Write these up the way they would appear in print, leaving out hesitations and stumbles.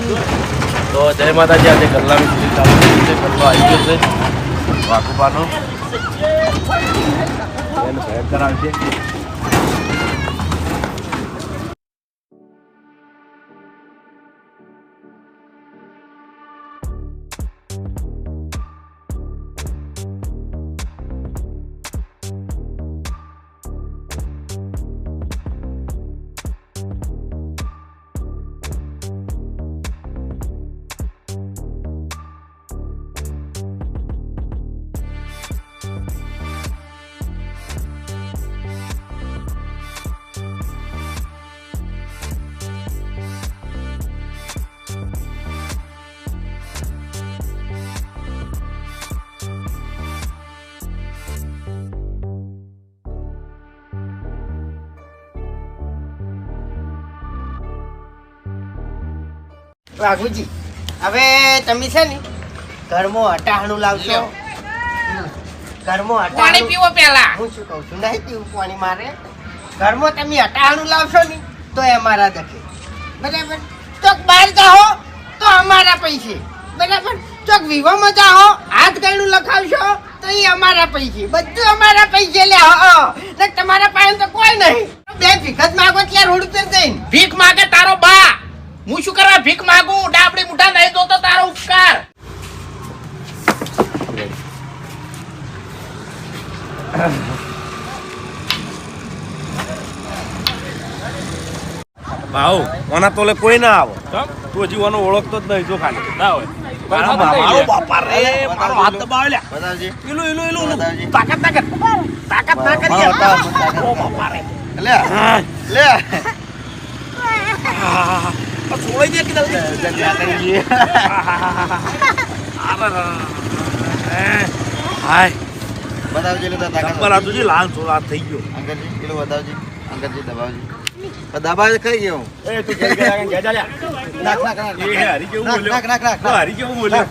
તો જય માતાજી. આજે ગલ્લાની સિરીઝ ચાલુ થઈ છે. ગલ્લો આવી ગયો છે વાકુપાનો એને ભયંકર આવશે. વાઘુજી, હવે તમે છે ને ઘરમાં અટાણું લાવશો. ઘરમાં પાણી પીવો પેલા. હું શું કહું છું, નહીં પીવું પાણી મારે. ઘરમાં તમે અટાણું લાવશો ને તો એ અમારા દખે, બરાબર. ચોક બહાર જાઓ તો અમારા પૈસે, બરાબર. ચોક વિવામાં જાઓ હાથ ગળું લખાવશો તો એ અમારા પૈસે, બધું અમારા પૈસે લે. ને તમારા પાસે તો કોઈ નહીં. બે ભીખત માગો ત્યાં રોડ ઉપર જઈને ભીખ માગે તારો બા. હું શું કરવા ભીખ માંગુ? ડાબડી મુઠા નહીં દો તો તારો ઉપકાર. ભાવ ઓના તોલે કોઈ ના આવો. તું હજી ઓનો ઓળખતો જ નહીં. જો ખાલી ના હોય મારો બાપા રે, મારો હાથ દબાવે લ્યા. બતાવજી. ઇલું ઇલું ઇલું બતાવજી. તાકાત તાકાત તાકાત ના કરી. ઓ બાપા રે, લે લે છોડી દે કે જલ્દી. જલ્દી કરીએ. હાય બતાવજી લે તાકાત. પર આ તુજી લાલ છોડ આ થઈ ગયો. અંકલજી પેલું બતાવજી. અંકલજી દબાવજી. દબાવે કઈ ગયો. એ તું ઘેર ઘેર જા જા લ્યા. નાખ નાખ નાખ. એ હરી કેવું નાખ બોલ્યો. નાખ નાખ નાખ. હરી કેવું બોલ્યો.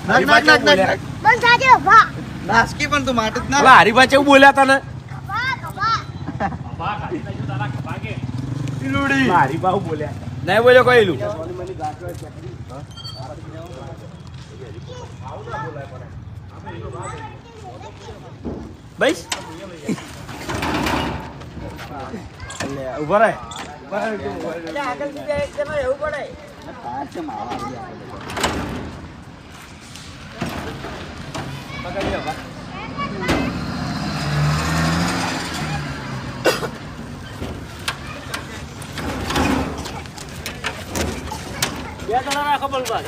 નાખ નાખ નાખ નાખ નાખ. બંધ થાજો બા નાસકી પણ તું માટે જ ના. પેલા હરીભાઈ કેવું બોલ્યા તને? હરીભાઈ બોલ્યા નહીં બોલ્યો કહેલું. બસ ઉભા રહે. બે જણા રાખો બલબા.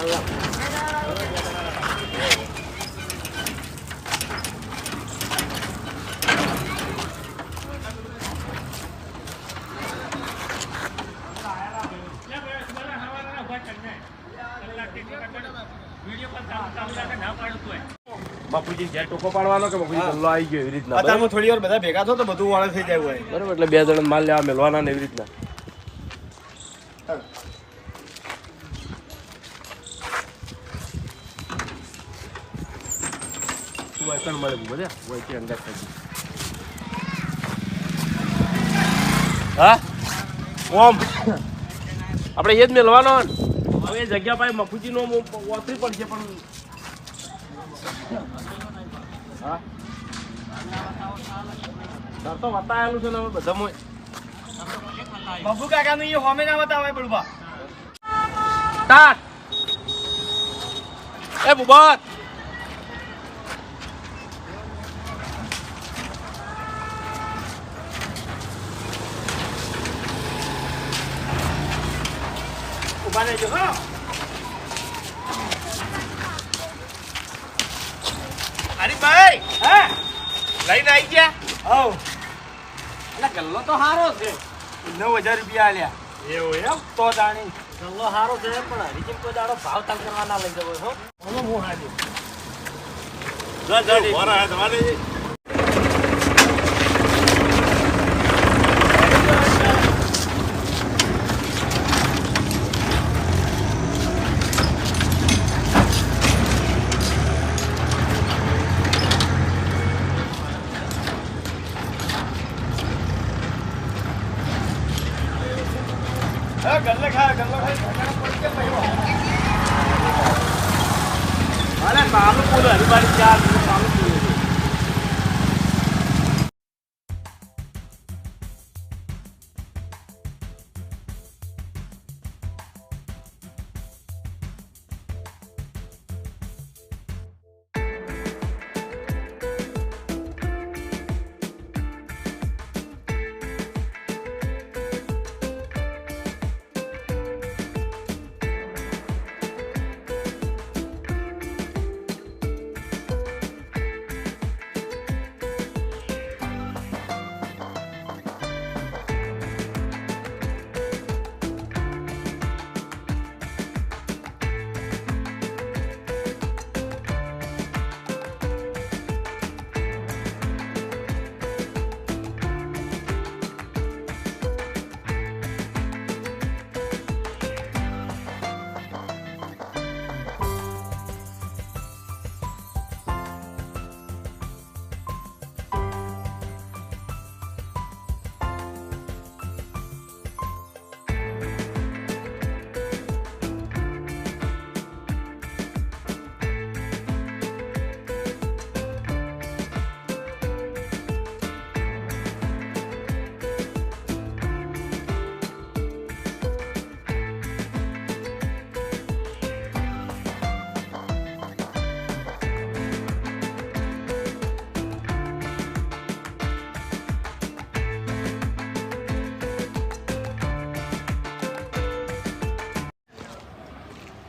બાપુજી ઘેર ટોકો પાડવાનો કે બાપુજી ગલ્લો આવી ગયો એવી રીતના. અત્યારમાં થોડી વાર બધા ભેગા થો તો બધું વાળે થઈ જાય હોય. બરાબર, એટલે બે જણા માલ લેવા મેળવાના ને એવી રીતના. વાયકણ મળે બધે વાયકી અંદાજ થઈ. હા ઓમ આપણે એ જ મેળવાનો. હવે એ જગ્યા પાસે મફુજીનો ઓતરી પડશે પણ હા સર તો બતાવેલું છે ને હવે બધા બાબુ કાકાનું એ હોમે ના બતાવાય બળવા. સ્ટાર્ટ. એ બુબત ઉભા રહેજો હો. હરીભાઈ હે લઈને આવી ગયા. આવ એટલે ગલ્લો તો સારો છે. 9000 રૂપિયા આલ્યા. એવું એમ? તો જાણી ગલ્લો સારો છે પણ હરીજી કોઈ દાડો ભાવ તાલ કરવા ના લઈ જવો છો. હું હાજી. ગલ્લે ખા ગલ્લો ખા. અરે મારું બોલો હરિભાઈ ચાર મારું બોલો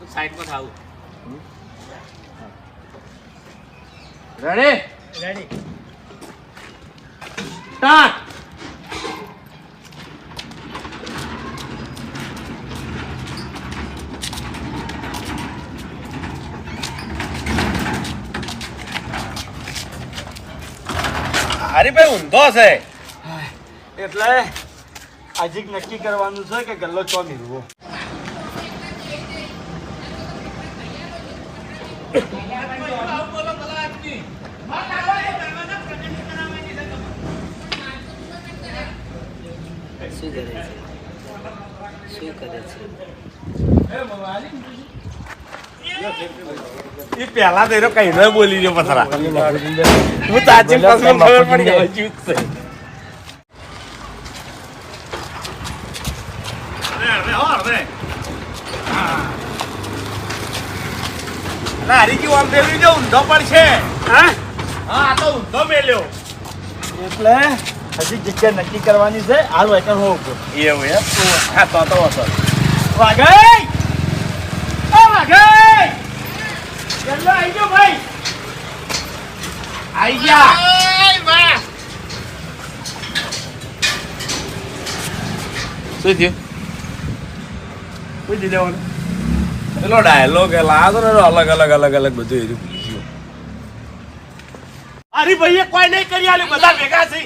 સાઈડમાં થાવું રેડી રેડી સ્ટાર્ટ હરીભાઈ ઊંધો છે એટલે આજે નક્કી કરવાનું છે કે ગલ્લો ચો મેળવો શું કરે છે શું કરે છે એ પહેલા તો કઈ ન બોલી રહ્યો પથરા હું તાજી પાછળ ખબર પડી ગઈ જૂત છે હરીજી આમ ફેરવી દો ઊંધો પડશે હા આ તો ઊંધો મેલ્યો એટલે હજી જગ્યા નક્કી કરવાની છે હાલ વાયકર હો ઉપર એવું એમ હા તો અસર વાઘાઈ ઓ વાઘાઈ ગલ્લો આવી ગયો ભાઈ આઈ ગયા શું થયું પૂછી દેવાનું પેલો ડાયલોગ લાગો ને અલગ બધું એનું ભૂલી ગયો અરે ભાઈએ કોઈ નહીં કરી આલ્યું બધા ભેગા છે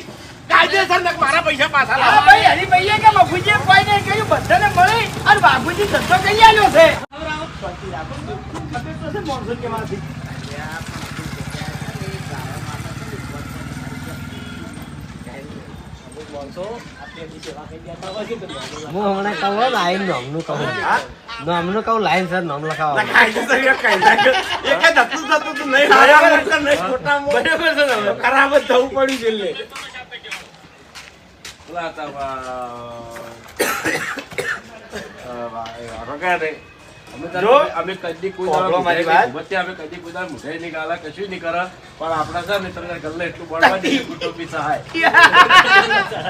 કાયદેસર ને મારા પૈસા પાછા હા લાવો ભાઈ હરીભાઈએ કે મફુજીએ કોઈ નહીં કર્યું બધાને મળી અને બાપુજી ધંધો કરી આલ્યો છે હું હમણાં કહું લાઈન નોમનું કહું નોમનું કહું લાઈન સર નોમ લખાવો કાયદેસર એક કઈ નાખ્યો એક જ હતું તો નહીં હારા મોટા નહીં ખોટા બરાબર છે ને ખરાબ જ થવું પડ્યું છે લે અમે કદી કોઈ દાડો મુઠાઈ નહીં ગાલા કશું નહીં કરે પણ આપડા છે ને તમને ગલ્લે એટલું બળવા દે કુટુંબી સહાય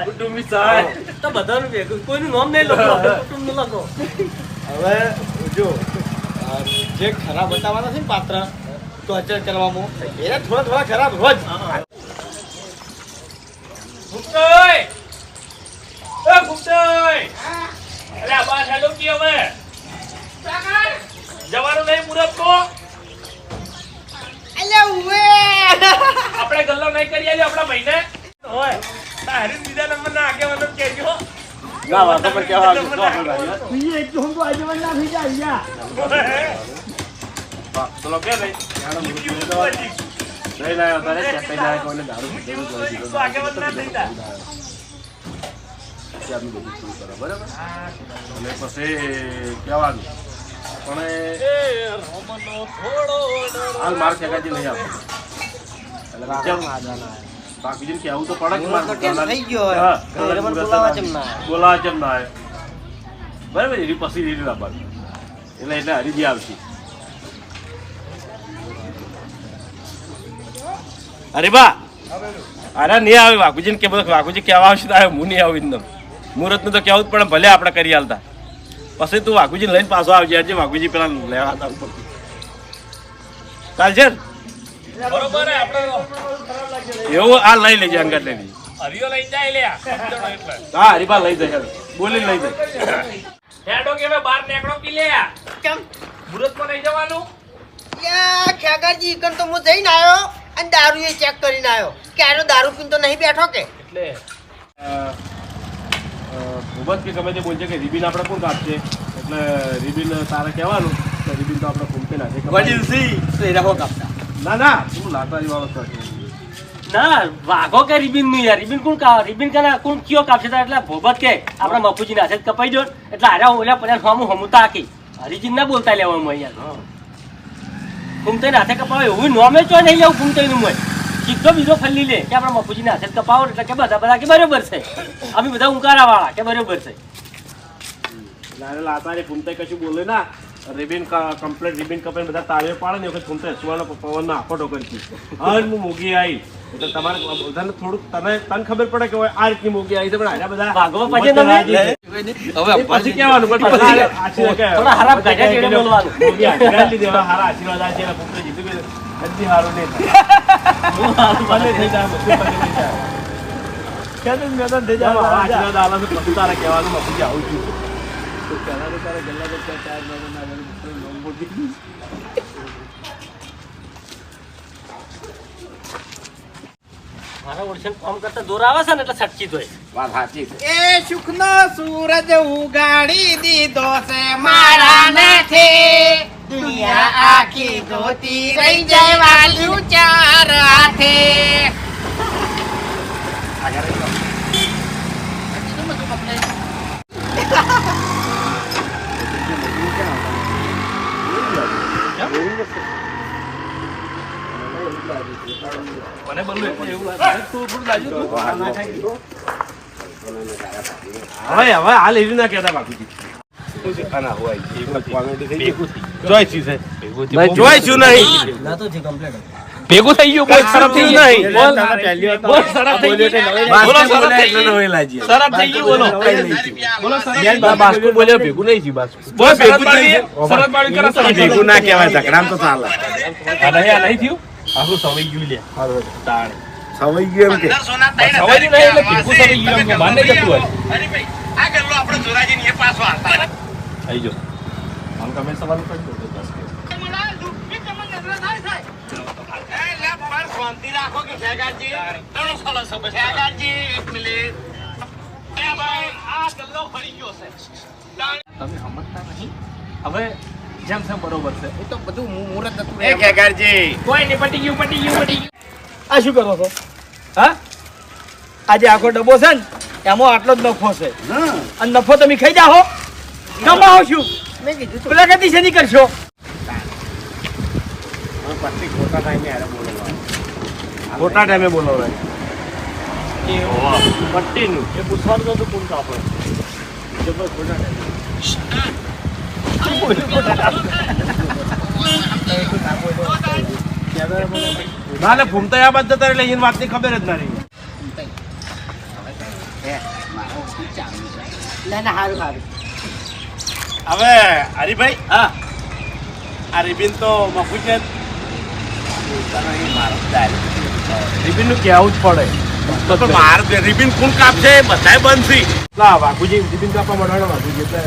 કુટુંબી સહાય તો બધાનું ભેગું કોઈનું નામ નહીં લખો કુટુંબનું લખો હવે જો જે ખરાબ બતાવવાના છે ને પાત્ર તો અચર કરવામાં એ થોડા ખરાબ રોજ ગુપ્તોય એ ગુપ્તોય અરે આ બાર હેલો કી હવે જવાનું નહીં મુરત કો આપણે ગલ્લો નહીં કરી આલ્યો આપણા ભાઈને હોય તારી બીજા નંબર ના આગેવાનો કહેજો ના વાત પર કેવા બીજે એક તો હું તો આજે ના થઈ જાય ચલો કે નહીં નહીં લાયો તારે ચેક કરી લાય કોઈને દારૂ પીધેલું આગેવાન ના થઈ જા પછી આપણે બધું પૂરું કરો બરાબર અને પછી કહેવાનું પણ હાલ માર ખેગાજી નહીં આપે બાકીજીને કહેવું તો પડે મુહૂર્ત તો કેમ થઈ ગયો હોય? હા, ઘરે મને બોલાવવા કેમ ના આવ્યા? બોલાવા કેમ ના આવે બરાબર એની પછી રીત આપવાનું એટલે હરીજી આવશે અરે બા અરે નહીં આવે વાઘુજીને કે વાઘુજી કહેવા આવશે તો આવે હું નહીં આવું એકદમ મુહૂર્તનું તો કહેવું જ પડે ભલે આપણે કરી હાલતા પછી તું વાઘુજીને લઈને પાછો આવજે આજે વાઘુજી પેલા લેવા હતા ચાલશે ને? બરોબર હે, આપણે એવું આ લઈ લેજે અંગત લઈ લેજે હરિયો લઈ જાય લ્યા સમજણો એટલે હા હરીબા લઈ જાય બોલી લઈ જાય હેડો કે હવે બહાર નીકળો પી લે કેમ? મુહૂર્તમાં નહીં જવાનું યા ખેગારજી ઈકન તો હું જઈને આવ્યો અને દારૂ એ ચેક કરીને આવ્યો કે આનો દારૂ પીને તો નહીં બેઠો કે એટલે ખૂબ જ કે ગમે તે બોલશે કે રિબિન આપણે કોણ કાપશે એટલે રિબિન તારે કહેવાનું કે રિબિન તો આપણે ફૂમતે નાખે ના ના તું લાટારી વાળો થશે ના વાઘો કે રિબિન નું યાર રિબિન કોણ કા રિબિન કે કોણ કયો કાપશે તાર એટલે ભોબત કે આપણા મફુજી ના હાથે જ કપાઈ દો એટલે આરા ઓલા પણ હમું હમુતા આખી હરીજી ના બોલતા લેવામાં યાર ફૂમતે હાથે કપાવે એવું નોમે ચો નહીં લેવું ફૂમતે નું મય સીધો બીજો ફલ્લી લે કે આપણા મફુજી ના હાથે જ કપાવો એટલે કે બધા કે બરોબર છે અમે બધા ઉંકારા વાળા કે બરોબર છે લાતારી ફૂમતે કશું બોલે ના રિબિન કમ્પ્લીટ રિબિન કપાઈને બધા તાળીઓ પાડે ને વખત ફૂમતે હસવાનો પવનનો આફટો કરતી હવે હું મોગી આવી એટલે તમારે બધાને થોડુંક તને ખબર પડે કે આ રીતની મોગી આવી છે પણ આના બધા ભાગવા પછી તમે પછી કહેવાનું પણ થોડા હરાબ ગાજા જેડે બોલવાનું મોગી આશીર્વાદ લીધે હવે હારા આશીર્વાદ આવે છે એટલે ફૂમતે જીતું ગયું હજી હારું નહીં ભલે થઈ જાય બધું ભલે થઈ જાય આશીર્વાદ આલા તો પછી તારે કહેવાનું પછી આવું છું તો પહેલા તો તારે ગલ્લા કરતા 4 મહિના નંબર દીધી મારા ઓળખાણ કામ કરતા દોર આવે છે ને એટલે સટકી જોય વાત સાચી છે એ સુખનો સૂરજ ઉગાડી દીધો છે મારા નથી દુનિયા આખી ધોતી રહી જાય વાલ્યું ચાર હાથે મને બોલું એટલે એવું લાગે તું થોડું લાગ્યું તું હવે હાલ એવી ના કહેતા બાપુજી ભેગું થઈ ગયું કોઈ ખરાબ થયું નહીં બોલ શરત થઈ ગયું બોલો શરત થઈ ગયું શરત થઈ ગયું બોલો બોલો શરત બાસ્કો બોલ્યો ભેગું નહીં થયું બાસ્કો બોલ ભેગું નહીં શરત પાડી કરે શરત ભેગું ના કહેવાય ઝઘડામ તો ચાલે આ નહીં થયું આખું સવાઈ ગયું લે તાણ સવાઈ ગયું એમ કે સવાઈ નહીં એટલે ભેગું સવાઈ ગયું એમ માને જતું હોય આ ગલ્લો આપણે જોરાજીને એ પાછો હાલતા આવી જો આમ તમે સવાલ કરી દો બસ કે શાંતિ રાખો કે ખેગાજી ઘણો સાલો સબ ખેગાજી એક મિનિટ એ ભાઈ આ ગલ્લો ફરી ગયો છે તમે સમજતા નહીં હવે જેમ છે બરોબર છે એ તો બધું મુહૂર્ત હતું એ ખેગારજી કોઈ નહીં પટી ગયું આ શું કરો છો હા આજે આખો ડબ્બો છે ને એમાં આટલો જ નફો છે અને નફો તમે ખાઈ જાઓ કમાઓ છું મેં કીધું પેલા કદી શેની કરશો ખોટા ટાઈમે બોલાવે પટ્ટીનું એ પૂછવાનું તો કોણ કાપડ ના ને ફૂમતા આ બધા તારે લઈને વાતની ખબર જ ના રહી ના ના સારું સારું હવે હરીભાઈ હા આ રિબિન તો મફુજ છે રિબિન નું કહેવું જ પડે માર રિબિન કોણ કાપશે બધાય બંધ છે ના વાઘુજી રિબિન કાપવા માંડવાનો વાઘુજી એટલે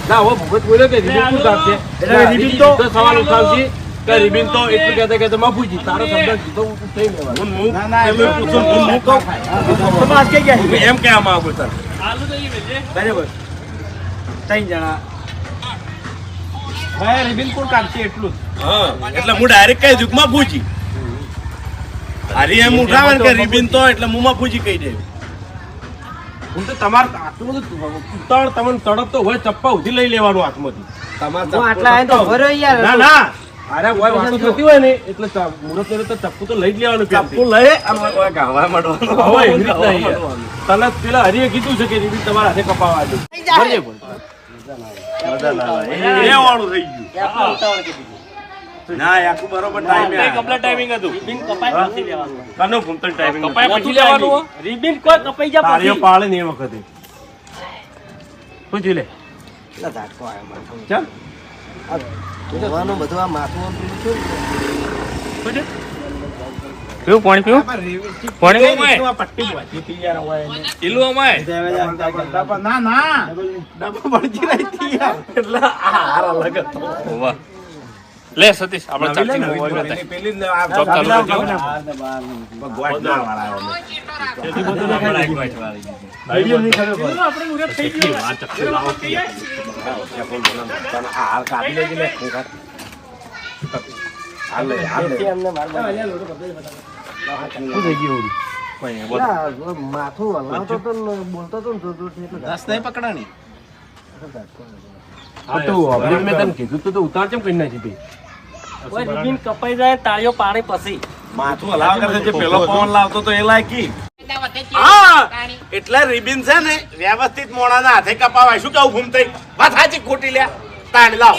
ના હવે ભગત બોલ્યો કે રિબિન કોણ કાપશે એટલે રિબિન તો સવાલ ઉઠાવશે કે રિબિન તો એટલું કહેતા કે મફુજી તારો શબ્દ સીધો થઈ લેવાનો હું કહું સમાજ કે ગયા હું એમ કહેવા માંગુ છું આલુ તો ઈ વેચે બરાબર 3 જણા ભાઈ રિબિન કોણ કાપશે એટલું હા એટલે હું ડાયરેક્ટ કહી દઉં મફુજી હારી એમ ઉઠાવે કે રિબિન તો એટલે મુમાં ફૂજી કહી દે હું તો તમારે આટલું બધું ઉતાવળ તમને તડપતો હોય ચપ્પા ઉધી લઈ લેવાનું હાથમાંથી તમારે હું આટલા આયા તો ભરો યાર ના ના અરે હોય વાતો થતી હોય ને એટલે મુહૂર્ત ને તો ચપ્પુ તો લઈ જ લેવાનું ચપ્પુ લઈ અને ગાવા માંડવાનું હવે એવી રીતના યાર. તને પેલા હરીએ કીધું છે કે રીબીન તમારા હાથે કપાવા દે ભરજે પણ. મજા ના આવે. એ વાળું થઈ ગયું આપણે ઉતાવળ કીધી. ના આખું બરોબર ટાઈમે કમ્પ્લીટ ટાઈમિંગ હતું રિબિન કપાઈ પછી લેવાનું. કનો ઘૂમતો ટાઈમિંગ કપાઈ પછી લેવાનું. રિબિન કોઈ કપાઈ જા તારીઓ પછી. પાળે ને એ વખતે પૂછી લે એટલા ઝાટકો આવ્યો માથું. ચાલ જોવાનું બધું આ માથું આમ પેલું શું? પીવું પાણી પીવું પાણી પીવું આ પટ્ટી વાંચી હતી યાર હોય એને. પીલું અમાય ના ના ડબ્બા પડતી રહી હતી યાર એટલે આ હાર અલગ હતો વાહ લે સતીશ આપણે ચાલતી નવી પેલી ને આ જોબ ચાલુ ચાલુ કરજો. ભગવાન ના વાળા આવે. તેથી બધું દેખાય છે. આઈડિયા નહીં ખબર પડે. આપણે મુરત થઈ ગયું. આ ચક્કુ લાવો કે આ હાર કાપી લેજે ને ખોખા. હાલ લે હાલ લે એમને માર શું થઈ ગયું માથું હલાવતો તો ને બોલતો તો ને જોર જોરથી એટલે આ તો અભિનય મેં તને કીધું તું તો ઉતાર કેમ કરી નાખી તી કોઈ રિબિન કપાઈ જાય તાળીઓ પાડે પછી. માથું હલાવા કરતા જે પેલો પવન લાવતો તો એ લાયકી હા એટલે રિબિન છે ને વ્યવસ્થિત મોણાના હાથે કપાવાય શું કેવું ઘૂમતે વાત સાચી ખોટી લ્યા તાણ લાવ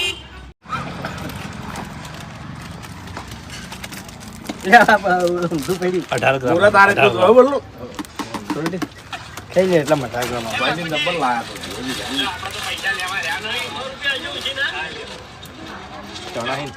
બોલા તારે તો જોયો બોલું થઈ જાય એટલા મજા ભાઈની ડબલ લાયા તો ચણાહી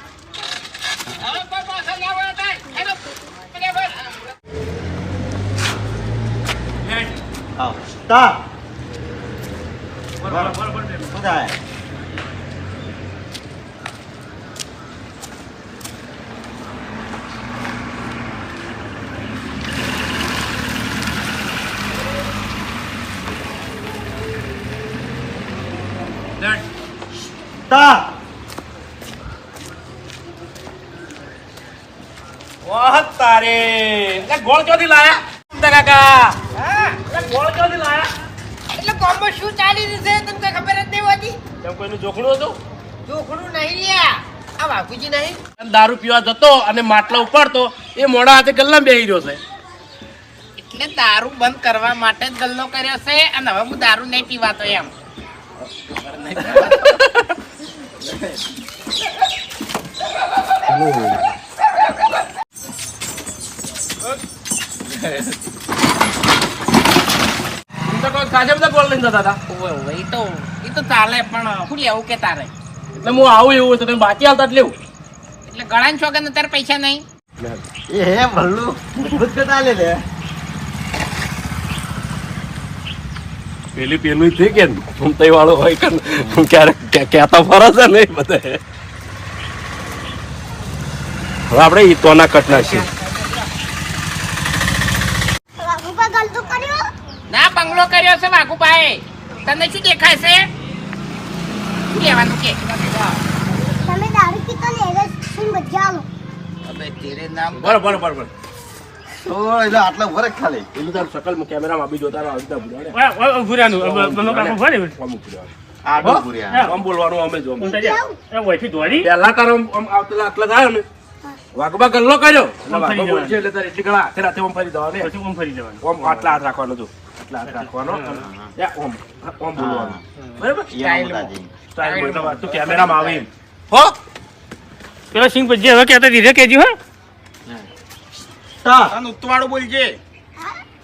વાહ તારે એટલે ગોળ ચોથી લાયા કાકા એટલે ગોળ ચોથી લાયા એટલે કોમ્બો શું ચાલી રહ્યું છે તમને કઈ ખબર જ નહીં હોતી એમ કોઈનું જોખણું હતું જોખડું નહીં લ્યા આ બાપુજી નહીં દારૂ પીવા જતો અને માટલા ઉપાડતો એ મોડા હાથે ગલ્લામાં બેહી રહ્યો છે એટલે દારૂ બંધ કરવા માટે જ ગલ્લો કર્યો છે અને હવે હું દારૂ નહીં પીવાતો એમ તો કોઈ ખાજા બધા ગોળ લઈને જતા હતા એ તો ચાલે પણ શું લેવું કે તારે એટલે હું આવું એવું તો તમે બાકી આવતા જ લેવું એટલે ગળાન છોકર તારે પૈસા નહીં એ હે ભલ્લું ભૂત કે તાલે લે પેલું થઈ કે ઘૂમતાઈ વાળો હોય કે ક્યારેક કહેતા ફરે છે ને બધે હવે આપણે ઈતોના કટ નાખીએ ના બંગલો કર્યો છે વાઘુભાઈ તને શું દેખાય છે શું લેવાનું કે તમે દારૂ પીતો ને એને શું મજા આલો હવે તેરે નામ બરાબર બરાબર એટલે આટલા વરખ ખાલી પેલું તારું શકલ કેમેરામાં બી જોતા રહો આવતા આડું પૂર્યા આમ બોલવાનું અમે જો દોડી પહેલા તારો આમ આવતા આટલા થાય ને વાઘબા ગલ્લો કર્યો વાઘબા બોલશે એટલે તારે એટલી ગળા રાતે આમ ફરી જવા દે પછી ઓમ ફરી જવાનું. ઓમ આટલા હાથ રાખવાનો જો આટલા હાથ રાખવાનો ઓમ ઓમ બોલવાનું બરાબર સ્ટાઈલ બોલતા તું કેમેરામાં આવે એમ. હો પેલો સિંહ પછી હવે કહેતા ધીરે કહેજો હો તને ઉત્તવાળું બોલજે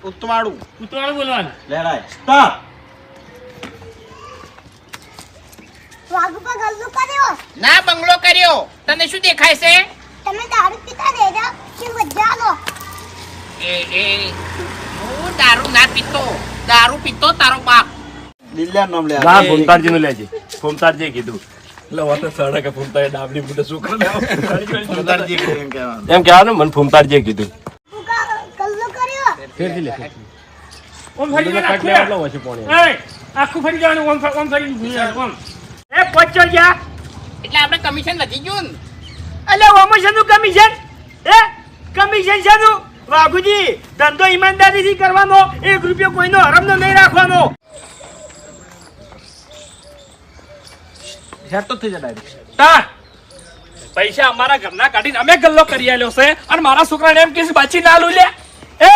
ઉત્તવાળું ઉતવાળું બોલવાનું. લેડાય સ્ટોપ વાઘુપા ગલ્લો કર્યો ના બંગલો કર્યો તને શું દેખાય છે તમે દારૂ પીતા ને એને શું મજા આલો એ હું દારૂ ના પીતો દારૂ પીતો તારો બાપ દિલ્યા નામ લે ના ફૂમતારજી નું લેજે ફૂમતારજી કીધું એટલે વાત સડા કે ફૂમતાએ ડાબડી બુટે શું કરે ઉતારજી કરીને કહેવાનું એમ કહેવાનું મને ફૂમતારજી કીધું ગલ્લો કર્યો ફેરથી લે ઓમ ફરી જવાનું આખું. એટલો પછી પોણી એ, આખું ફરી જવાનું ઓમ ફરી ઓમ એ પહોંચો જા એટલે આપણે કમિશન વધી ગયું ને અલે ઓમ શેનું કમિશન એ કમિશન શેનું વાઘુજી ધંધો ઈમાનદારીથી કરવાનો, 1 રૂપિયો કોઈનો હરામનો નહીં રાખવાનો. હેડ તો થઈ જાય ડાયરેક્ટ. તા પૈસા અમારા ઘરના કાઢીને અમે ગલ્લો કરી આલ્યો છે અને મારા છોકરાને એમ કે છે બાચી ના લું લે. એ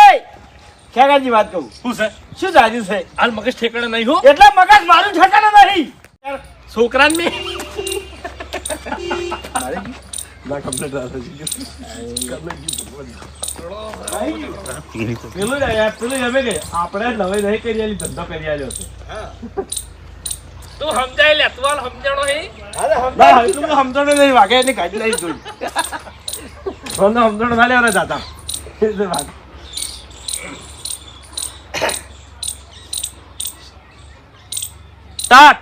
ખેગાજી વાત કહું, શું છે શું જાજુ છે? હાલ મગજ ઠેકાણે નહીં હો. એટલે મગજ મારું ઠેકાણા નહીં. છોકરાને મેં ના કમ્પ્લીટ રાખ પેલું જ યાર, પેલું અમે કે આપણે નવે નહીં કરી આલી, ધંધો કરી આલ્યો છે. તું સમજાય લે, તું હાલ સમજાણો હે. ના એટલું બધું સમજણ નહીં, વાગે એની કાઢી લઈ જોઈ સમજણ ના લેવાના જાતા તાત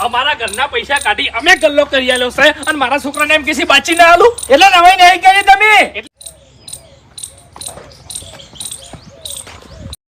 અમારા ઘરના પૈસા કાઢી અમે ગલ્લો કરી આલ્યો છે અને મારા છોકરાને એમ કે છે બાચી ના આલું. એટલે નવાઈ નહીં કરી તમે.